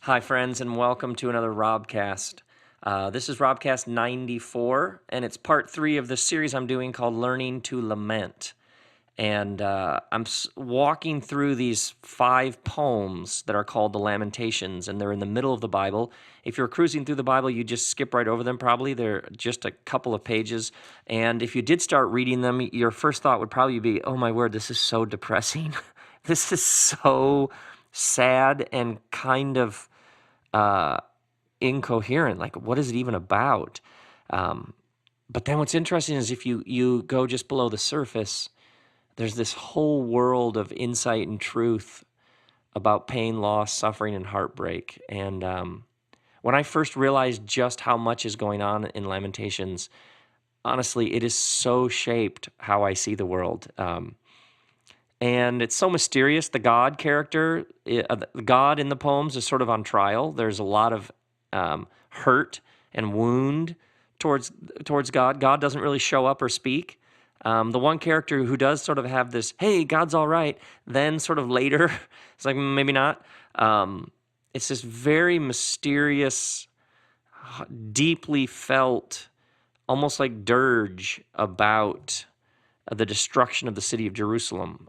Hi, friends, and welcome to another RobCast. This is RobCast 94, and it's part 3 of the series I'm doing called Learning to Lament. And I'm walking through these 5 poems that are called the Lamentations, and they're in the middle of the Bible. If you're cruising through the Bible, you just skip right over them probably. They're just a couple of pages. And if you did start reading them, your first thought would probably be, oh my word, this is so depressing. This is so sad and kind of uh, incoherent. Like, what is it even about? But then what's interesting is if you go just below the surface, there's this whole world of insight and truth about pain, loss, suffering, and heartbreak. And when I first realized just how much is going on in Lamentations, honestly, it is so shaped how I see the world. And it's so mysterious. The God character, the God in the poems is sort of on trial. There's a lot of hurt and wound towards God. God doesn't really show up or speak. The one character who does sort of have this, hey, God's all right, then sort of later, it's like, maybe not. It's this very mysterious, deeply felt, almost like dirge about the destruction of the city of Jerusalem.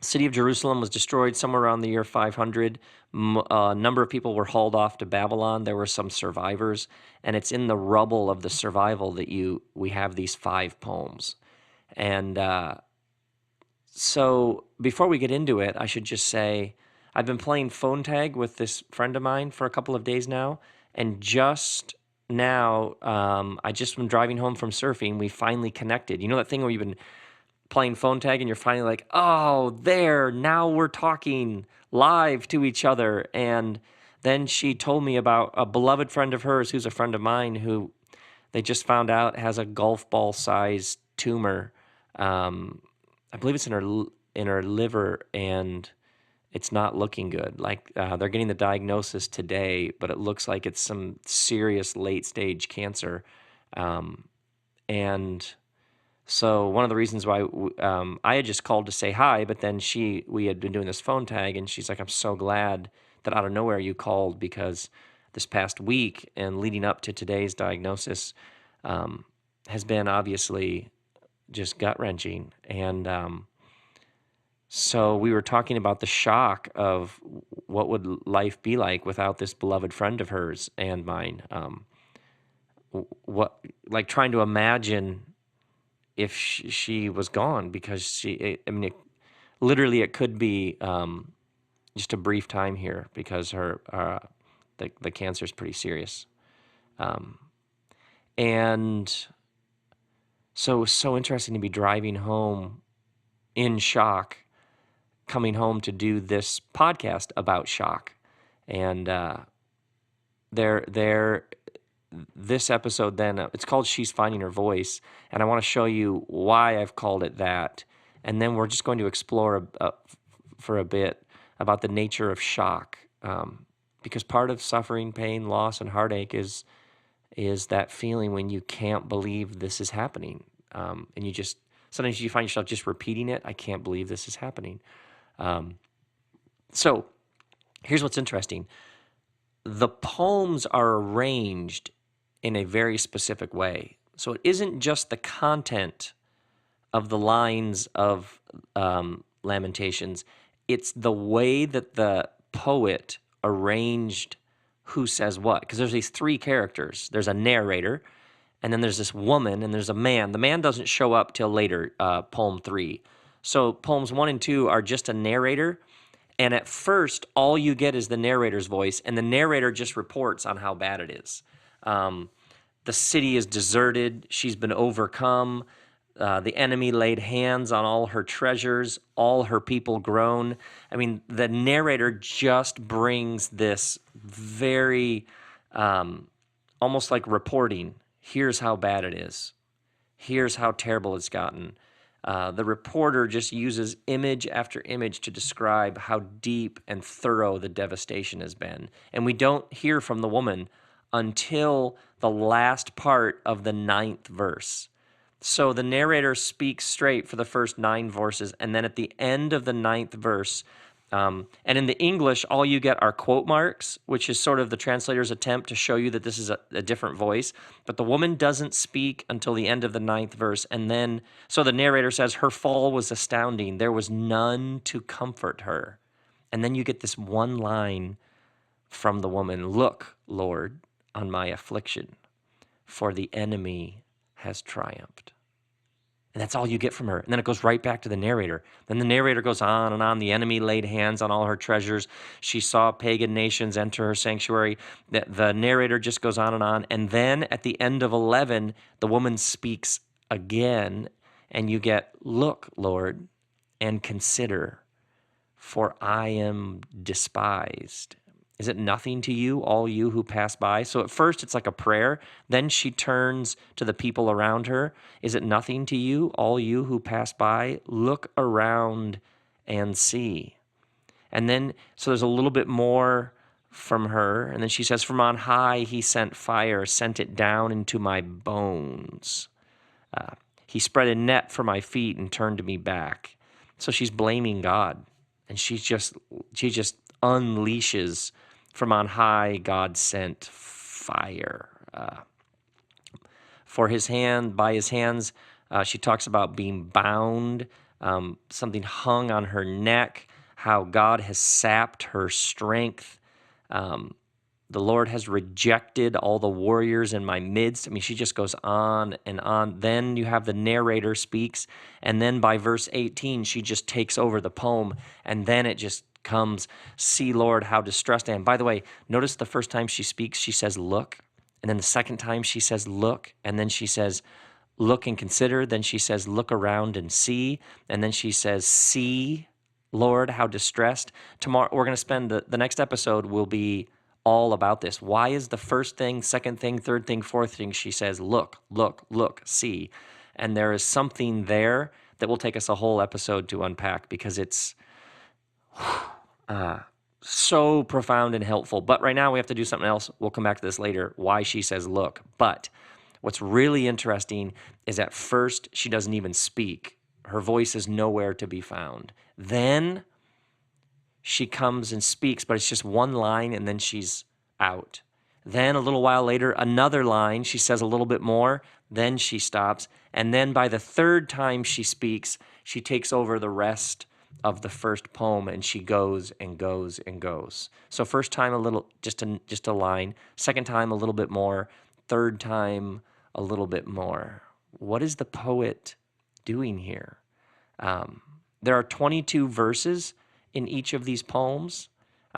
City of Jerusalem was destroyed somewhere around the year 500. A number of people were hauled off to Babylon. There were some survivors, and it's in the rubble of the survival that we have these 5 poems. And so before we get into it, I should just say I've been playing phone tag with this friend of mine for a couple of days now, and just now, I just been driving home from surfing. We finally connected. You know that thing where you've been playing phone tag and you're finally like, oh, there, now we're talking live to each other. And then she told me about a beloved friend of hers who's a friend of mine who they just found out has a golf ball sized tumor. I believe it's in her liver, and it's not looking good. Like they're getting the diagnosis today, but it looks like it's some serious late stage cancer. And so one of the reasons why I had just called to say hi, but then we had been doing this phone tag, and she's like, I'm so glad that out of nowhere you called, because this past week and leading up to today's diagnosis has been obviously just gut wrenching. And so we were talking about the shock of what would life be like without this beloved friend of hers and mine. What, like, trying to imagine if she was gone, because literally it could be just a brief time here, because the cancer is pretty serious. And so it was so interesting to be driving home in shock, coming home to do this podcast about shock. And this episode then, it's called She's Finding Her Voice, and I want to show you why I've called it that. And then we're just going to explore for a bit about the nature of shock, because part of suffering, pain, loss, and heartache is that feeling when you can't believe this is happening. And sometimes you find yourself just repeating it. I can't believe this is happening. So here's what's interesting. The poems are arranged in a very specific way. So it isn't just the content of the lines of Lamentations. It's the way that the poet arranged who says what. Because there's these 3 characters. There's a narrator, and then there's this woman, and there's a man. The man doesn't show up till later, poem 3. So poems 1 and 2 are just a narrator, and at first, all you get is the narrator's voice, and the narrator just reports on how bad it is. The city is deserted. She's been overcome. The enemy laid hands on all her treasures. All her people groan. I mean, the narrator just brings this very, almost like reporting. Here's how bad it is. Here's how terrible it's gotten. The reporter just uses image after image to describe how deep and thorough the devastation has been. And we don't hear from the woman until the last part of the 9th verse. So the narrator speaks straight for the first 9 verses, and then at the end of the 9th verse, And in the English, all you get are quote marks, which is sort of the translator's attempt to show you that this is a different voice. But the woman doesn't speak until the end of the 9th verse. And then, so the narrator says, her fall was astounding. There was none to comfort her. And then you get this one line from the woman, look, Lord, on my affliction, for the enemy has triumphed. And that's all you get from her. And then it goes right back to the narrator. Then the narrator goes on and on. The enemy laid hands on all her treasures. She saw pagan nations enter her sanctuary. The narrator just goes on. And then at the end of 11, the woman speaks again. And you get, look, Lord, and consider, for I am despised. Is it nothing to you, all you who pass by? So at first it's like a prayer. Then she turns to the people around her. Is it nothing to you, all you who pass by? Look around and see. And then, so there's a little bit more from her. And then she says, from on high he sent fire, sent it down into my bones. He spread a net for my feet and turned me back. So she's blaming God. And she just unleashes from on high, God sent fire. For his hand, by his hands, she talks about being bound, something hung on her neck, how God has sapped her strength. The Lord has rejected all the warriors in my midst. I mean, she just goes on and on. Then you have the narrator speaks, and then by verse 18, she just takes over the poem, and then it just comes, see, Lord, how distressed I am. By the way, notice the first time she speaks, she says, look. And then the second time she says, look. And then she says, look and consider. Then she says, look around and see. And then she says, see, Lord, how distressed. Tomorrow, we're going to spend the next episode will be all about this. Why is the first thing, second thing, third thing, fourth thing, she says, look, look, look, see. And there is something there that will take us a whole episode to unpack because it's so profound and helpful. But right now we have to do something else. We'll come back to this later, why she says look. But what's really interesting is at first she doesn't even speak. Her voice is nowhere to be found. Then she comes and speaks, but it's just one line and then she's out. Then a little while later, another line, she says a little bit more, then she stops. And then by the third time she speaks, she takes over the rest of the first poem, and she goes and goes and goes. So first time a little, just a line. Second time a little bit more. Third time a little bit more. What is the poet doing here? There are 22 verses in each of these poems.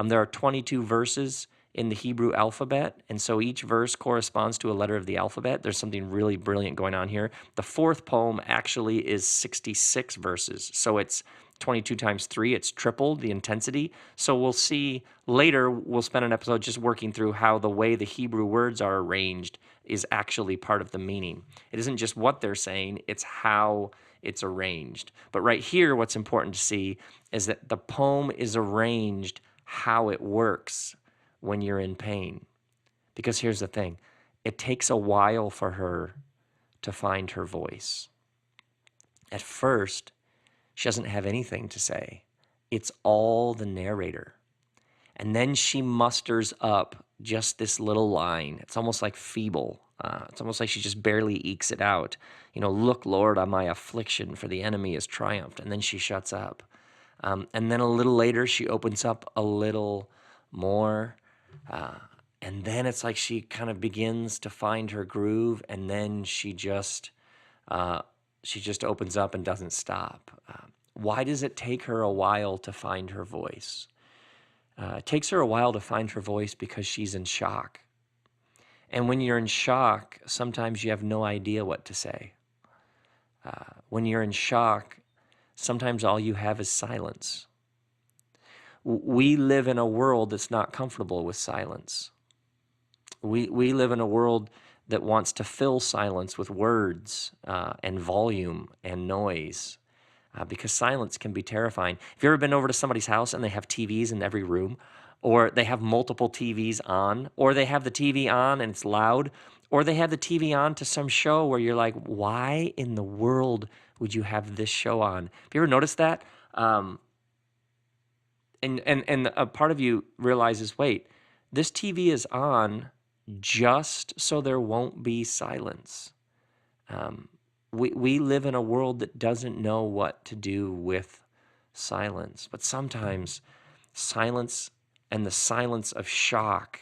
There are 22 verses in the Hebrew alphabet, and so each verse corresponds to a letter of the alphabet. There's something really brilliant going on here. The fourth poem actually is 66 verses, so it's 22 times 3, it's tripled the intensity. So we'll see later, we'll spend an episode just working through how the way the Hebrew words are arranged is actually part of the meaning. It isn't just what they're saying, it's how it's arranged. But right here, what's important to see is that the poem is arranged how it works when you're in pain. Because here's the thing, it takes a while for her to find her voice. At first, she doesn't have anything to say. It's all the narrator. And then she musters up just this little line. It's almost like feeble. It's almost like she just barely ekes it out. Look, Lord, on my affliction, for the enemy is triumphed. And then she shuts up. And then a little later, she opens up a little more. And then it's like she kind of begins to find her groove. And then she just opens up and doesn't stop. Why does it take her a while to find her voice? It takes her a while to find her voice because she's in shock. And when you're in shock, sometimes you have no idea what to say. When you're in shock, sometimes all you have is silence. We live in a world that's not comfortable with silence. We live in a world that wants to fill silence with words and volume and noise. Because silence can be terrifying. Have you ever been over to somebody's house and they have TVs in every room, or they have multiple TVs on, or they have the TV on and it's loud, or they have the TV on to some show where you're like, why in the world would you have this show on? Have you ever noticed that? And a part of you realizes, wait, this TV is on just so there won't be silence. Um, we live in a world that doesn't know what to do with silence, but sometimes silence and the silence of shock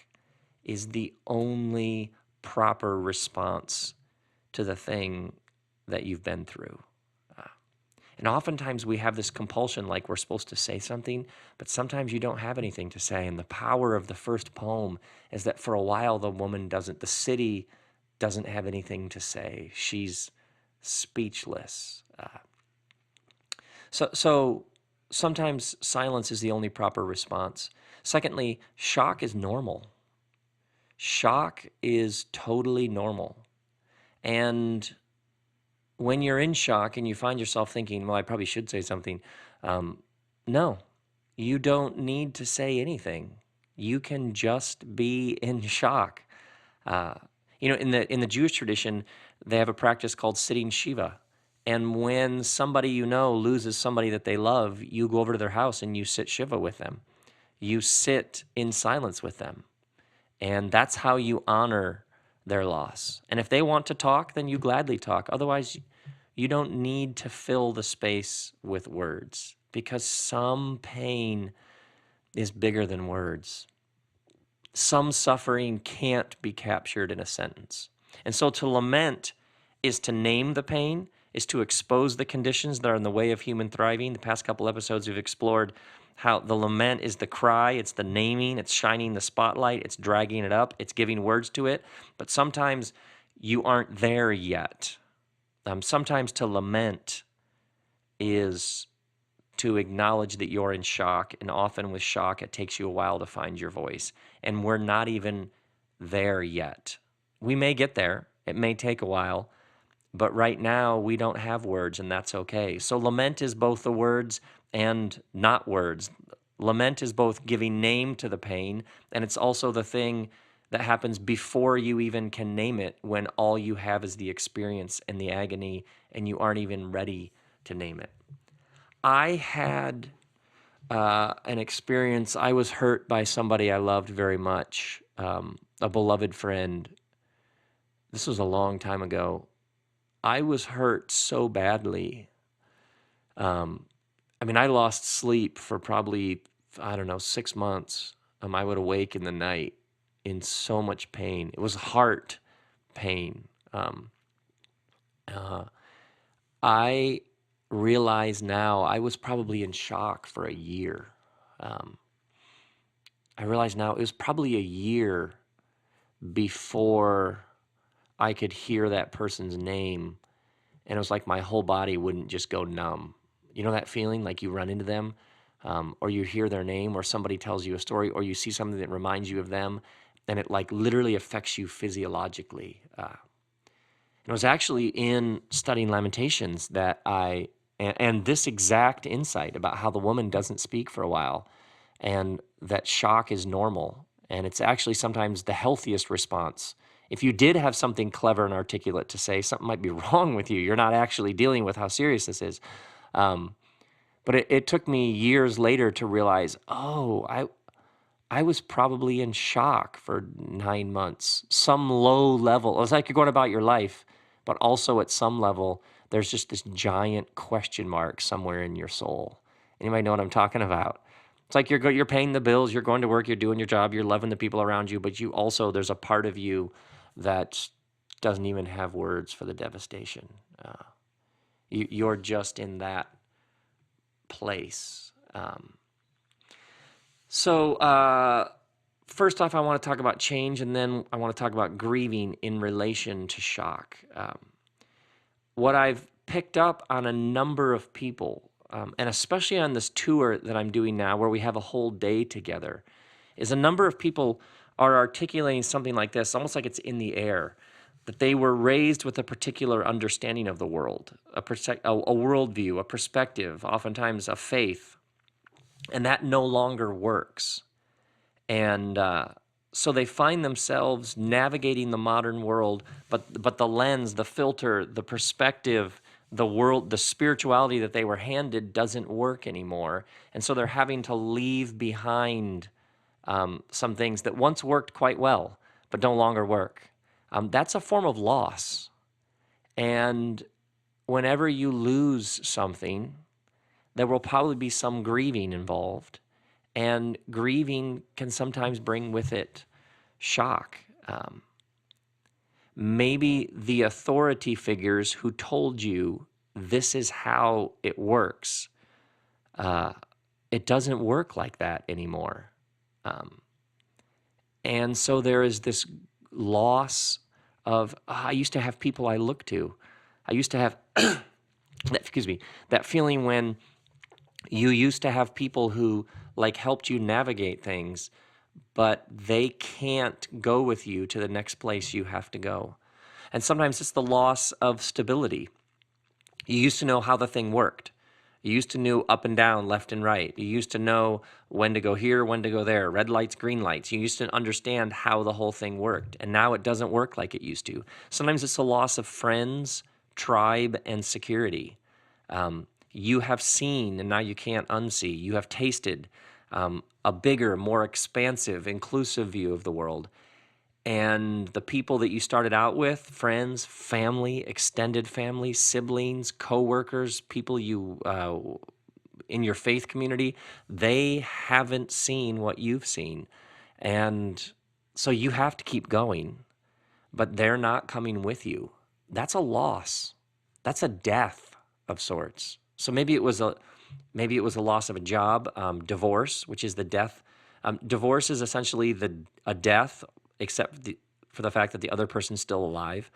is the only proper response to the thing that you've been through. And oftentimes we have this compulsion, like we're supposed to say something, but sometimes you don't have anything to say. And the power of the first poem is that for a while the city doesn't have anything to say. She's speechless. So sometimes silence is the only proper response. Secondly, shock is normal. Shock is totally normal. And when you're in shock and you find yourself thinking, well, I probably should say something, no, you don't need to say anything. You can just be in shock. Uh, in the Jewish tradition, they have a practice called sitting Shiva. And when somebody you know loses somebody that they love, you go over to their house and you sit Shiva with them. You sit in silence with them. And that's how you honor their loss. And if they want to talk, then you gladly talk. Otherwise, you don't need to fill the space with words, because some pain is bigger than words. Some suffering can't be captured in a sentence. And so to lament is to name the pain, is to expose the conditions that are in the way of human thriving. The past couple episodes we've explored how the lament is the cry, it's the naming, it's shining the spotlight, it's dragging it up, it's giving words to it. But sometimes you aren't there yet. Sometimes to lament is to acknowledge that you're in shock, and often with shock, it takes you a while to find your voice. And we're not even there yet. We may get there. It may take a while. But right now, we don't have words, and that's okay. So lament is both the words and not words. Lament is both giving name to the pain, and it's also the thing that happens before you even can name it, when all you have is the experience and the agony, and you aren't even ready to name it. I had an experience. I was hurt by somebody I loved very much, a beloved friend. This was a long time ago. I was hurt so badly. I lost sleep for probably, 6 months. I would awake in the night in so much pain. It was heart pain. I realize now I was probably in shock for a year. I realize now it was probably a year before I could hear that person's name, and it was like my whole body wouldn't just go numb. You know that feeling, like you run into them, or you hear their name, or somebody tells you a story, or you see something that reminds you of them, and it like literally affects you physiologically. It was actually in studying Lamentations that and this exact insight about how the woman doesn't speak for a while, and that shock is normal, and it's actually sometimes the healthiest response. If you did have something clever and articulate to say, something might be wrong with you. You're not actually dealing with how serious this is. But it took me years later to realize, I was probably in shock for 9 months, some low level. It's like you're going about your life, but also at some level, there's just this giant question mark somewhere in your soul. Anybody know what I'm talking about? It's like you're paying the bills, you're going to work, you're doing your job, you're loving the people around you, but you also, there's a part of you that doesn't even have words for the devastation. You're just in that place. So first off, I want to talk about change, and then I want to talk about grieving in relation to shock. What I've picked up on a number of people, and especially on this tour that I'm doing now, where we have a whole day together, is a number of people are articulating something like this, almost like it's in the air, that they were raised with a particular understanding of the world, a worldview, a perspective, oftentimes a faith, and that no longer works. And so they find themselves navigating the modern world, but the lens, the filter, the perspective the world, the spirituality that they were handed doesn't work anymore. And so they're having to leave behind some things that once worked quite well, but no longer work. That's a form of loss. And whenever you lose something, there will probably be some grieving involved. And grieving can sometimes bring with it shock. Maybe the authority figures who told you this is how it works, it doesn't work like that anymore. And so there is this loss of, I used to have people I looked to. I used to have, that feeling when you used to have people who like helped you navigate things, but they can't go with you to the next place you have to go. And sometimes it's the loss of stability. You used to know how the thing worked. You used to know up and down, left and right. You used to know when to go here, when to go there, red lights, green lights. You used to understand how the whole thing worked. And now it doesn't work like it used to. Sometimes it's a loss of friends, tribe, and security. You have seen, and now you can't unsee. You have tasted a bigger, more expansive, inclusive view of the world. And the people that you started out with, friends, family, extended family, siblings, coworkers, people you in your faith community, they haven't seen what you've seen. And so you have to keep going, but they're not coming with you. That's a loss. That's a death of sorts. So maybe it was a loss of a job, divorce, which is the death. Divorce is essentially a death, except for the fact that the other person's still alive.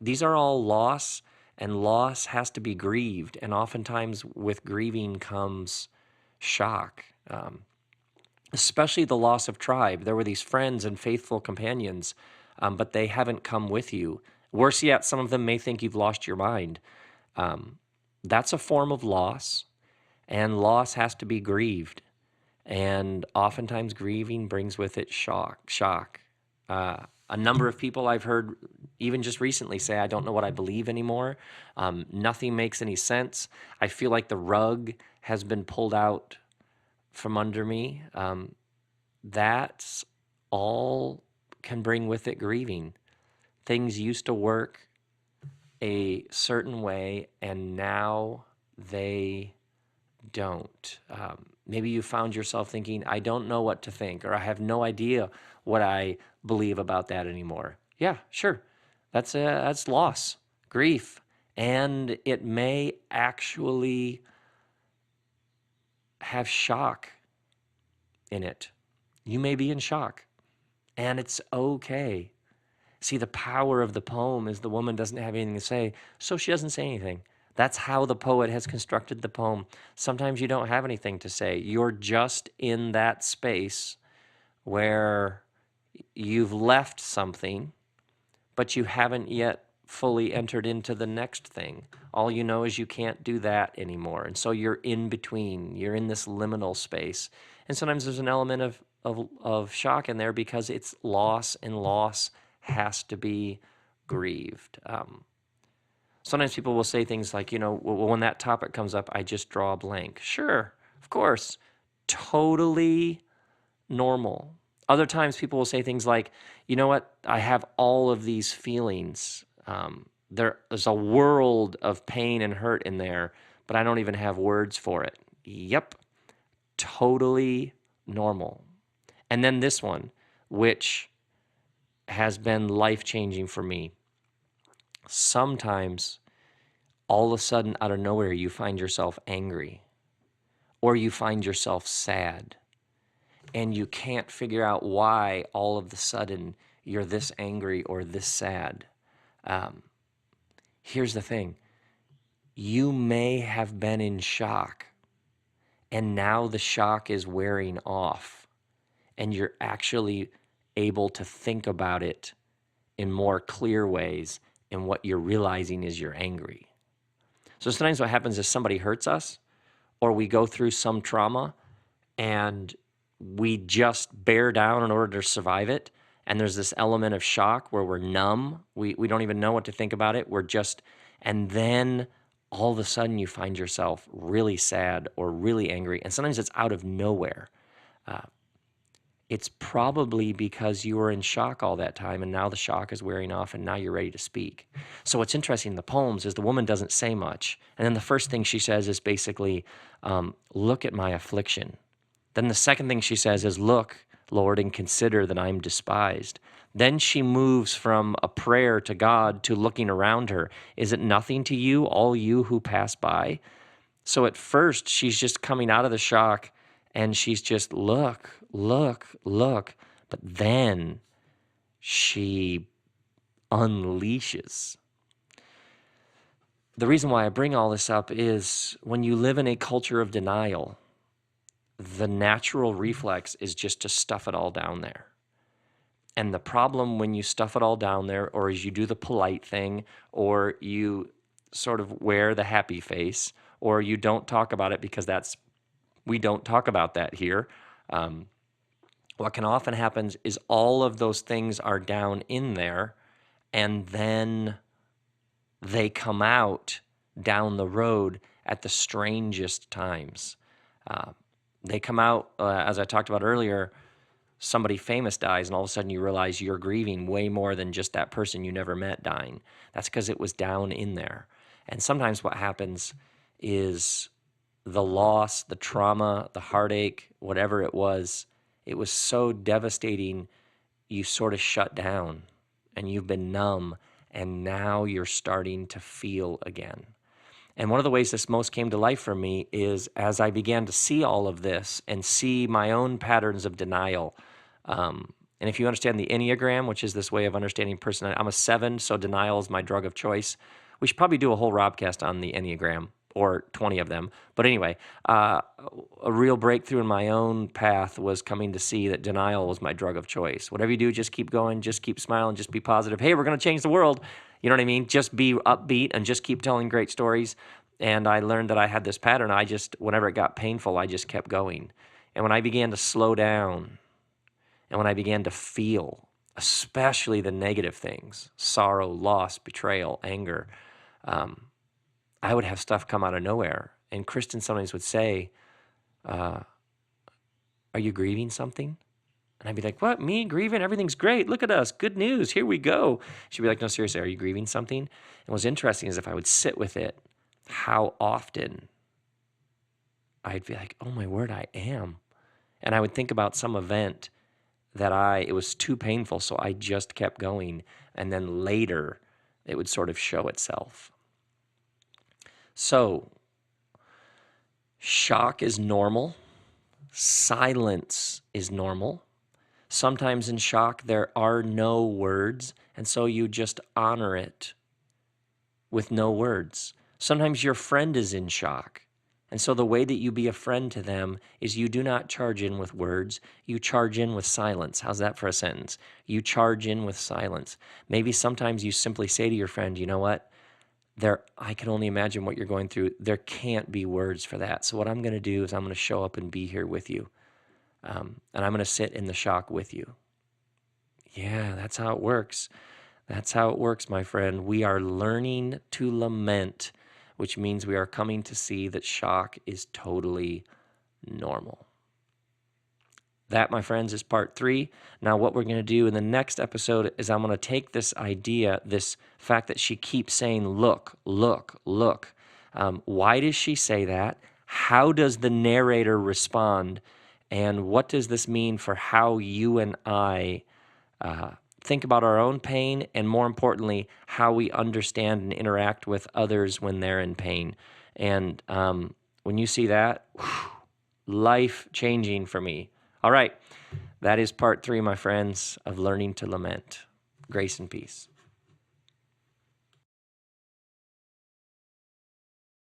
These are all loss, and loss has to be grieved. And oftentimes with grieving comes shock, especially the loss of tribe. There were these friends and faithful companions, but they haven't come with you. Worse yet, some of them may think you've lost your mind. That's a form of loss, and loss has to be grieved. And oftentimes grieving brings with it shock. A number of people I've heard even just recently say, I don't know what I believe anymore. Nothing makes any sense. I feel like the rug has been pulled out from under me. That's all can bring with it grieving. Things used to work a certain way, and now they don't. Maybe you found yourself thinking, I don't know what to think, or I have no idea what I believe about that anymore. Yeah, sure. That's loss, grief, and it may actually have shock in it. You may be in shock, and it's okay. See, the power of the poem is the woman doesn't have anything to say, so she doesn't say anything. That's how the poet has constructed the poem. Sometimes you don't have anything to say. You're just in that space where you've left something, but you haven't yet fully entered into the next thing. All you know is you can't do that anymore. And so you're in between. You're in this liminal space. And sometimes there's an element of shock in there because it's loss, and loss has to be grieved. Sometimes people will say things like, when that topic comes up, I just draw a blank. Sure, of course, totally normal. Other times people will say things like, you know what, I have all of these feelings. There's a world of pain and hurt in there, but I don't even have words for it. Yep, totally normal. And then this one, which has been life-changing for me. Sometimes, all of a sudden, out of nowhere, you find yourself angry, or you find yourself sad, and you can't figure out why all of a sudden you're this angry or this sad. Here's the thing. You may have been in shock, and now the shock is wearing off, and you're actually able to think about it in more clear ways, and what you're realizing is you're angry. So sometimes what happens is somebody hurts us, or we go through some trauma, and we just bear down in order to survive it, and there's this element of shock where we're numb. We don't even know what to think about it. And then all of a sudden you find yourself really sad or really angry, and sometimes it's out of nowhere. Uh, it's probably because you were in shock all that time, and now the shock is wearing off, and now you're ready to speak. So what's interesting in the poems is the woman doesn't say much, and then the first thing she says is basically, look at my affliction. Then the second thing she says is, look, Lord, and consider that I'm despised. Then she moves from a prayer to God to looking around her. Is it nothing to you, all you who pass by? So at first, she's just coming out of the shock and she's just, look, look, look. But then she unleashes. The reason why I bring all this up is when you live in a culture of denial, the natural reflex is just to stuff it all down there. And the problem when you stuff it all down there, or as you do the polite thing, or you sort of wear the happy face, or you don't talk about it because we don't talk about that here. What can often happen is all of those things are down in there, and then they come out down the road at the strangest times. They come out, as I talked about earlier, somebody famous dies, and all of a sudden you realize you're grieving way more than just that person you never met dying. That's because it was down in there. And sometimes what happens is the loss, the trauma, the heartache, whatever it was so devastating, you sort of shut down and you've been numb, and now you're starting to feel again. And one of the ways this most came to life for me is as I began to see all of this and see my own patterns of denial. And if you understand the Enneagram, which is this way of understanding personality, I'm a 7, so denial is my drug of choice. We should probably do a whole RobCast on the Enneagram, or 20 of them. But anyway, a real breakthrough in my own path was coming to see that denial was my drug of choice. Whatever you do, just keep going, just keep smiling, just be positive. Hey, we're going to change the world. You know what I mean? Just be upbeat and just keep telling great stories. And I learned that I had this pattern. Whenever it got painful, I just kept going. And when I began to slow down, and when I began to feel, especially the negative things, sorrow, loss, betrayal, anger, I would have stuff come out of nowhere. And Kristen sometimes would say, are you grieving something? And I'd be like, what, me grieving? Everything's great. Look at us. Good news. Here we go. She'd be like, no, seriously, are you grieving something? And what's interesting is if I would sit with it, how often I'd be like, oh my word, I am. And I would think about some event that it was too painful, so I just kept going. And then later, it would sort of show itself. So, shock is normal. Silence is normal. Sometimes in shock, there are no words, and so you just honor it with no words. Sometimes your friend is in shock, and so the way that you be a friend to them is you do not charge in with words, you charge in with silence. How's that for a sentence? You charge in with silence. Maybe sometimes you simply say to your friend, you know what? I can only imagine what you're going through. There can't be words for that. So what I'm going to do is I'm going to show up and be here with you. And I'm going to sit in the shock with you. Yeah, that's how it works. That's how it works, my friend. We are learning to lament, which means we are coming to see that shock is totally normal. That, my friends, is part 3. Now, what we're going to do in the next episode is I'm going to take this idea, this fact that she keeps saying, look, look, look. Why does she say that? How does the narrator respond? And what does this mean for how you and I think about our own pain, and more importantly, how we understand and interact with others when they're in pain? And when you see that, life-changing for me. All right, that is part 3, my friends, of Learning to Lament. Grace and peace.